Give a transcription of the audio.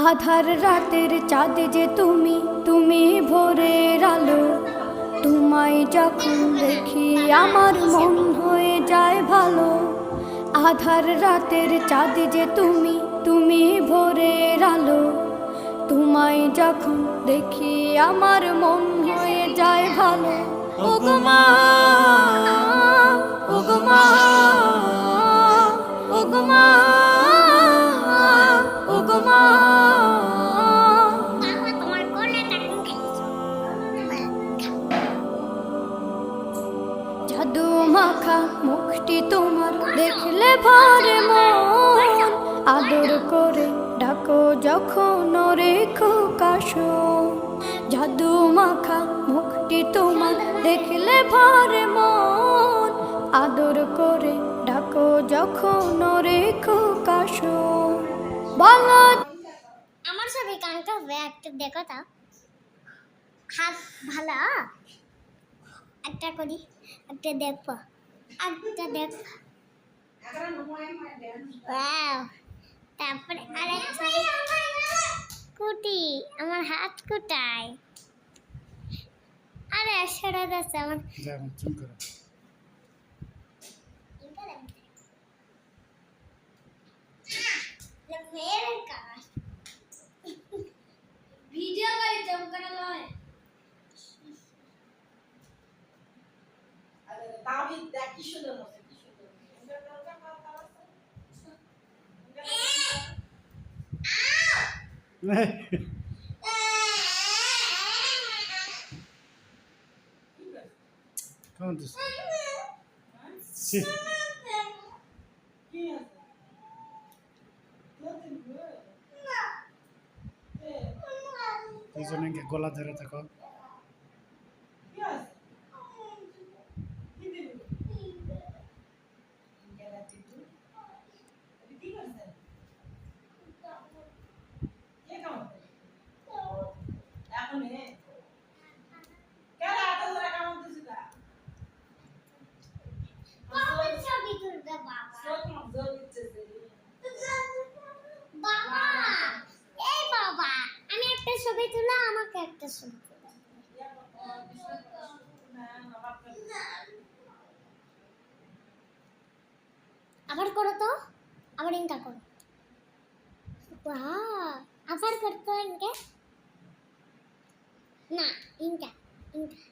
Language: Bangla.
আধার রাতের চাঁদ যে তুমি, তুমি ভোরের আলো। তোমায় যখন দেখি আমার মন হয়ে যায় ভালো। আধার রাতের চাঁদ যে তুমি, তুমি ভোরের আলো। তোমায় যখন দেখি আমার মন হয়ে যায় ভালো। ওগো মা, ওগো মা, ওগো মা, ওগো মা। জাদু মাখা মুখটি তোমার দেখলে ভরে মন। আদর করে ডাকো যখন রেখো কাশন। জাদু মাখা মুখটি তোমার দেখলে ভরে মন। আদর করে ডাকো যখন রেখো কাশন। বলো আমার ছবি কানটা হবে একটা দেখো তা হাত ভালো একটা করি একটা দেখো একটা দেখ ওয়াও তারপরে আরেকটা কুটি আমার হাত কোটায় আরে সরা যাচ্ছে আমার ভিডিও করে চমকানো নয় দাবিদ দেখ কি সুন্দর মতো কি সুন্দর Come on, sit. দুজনে গলা ধরে থাকো। ছবি তুলা আমাকে একটা ছবি তুলা আবার করো তো আবার ইনকা করো আবার করতো ইনকে না ইনকা ইনকা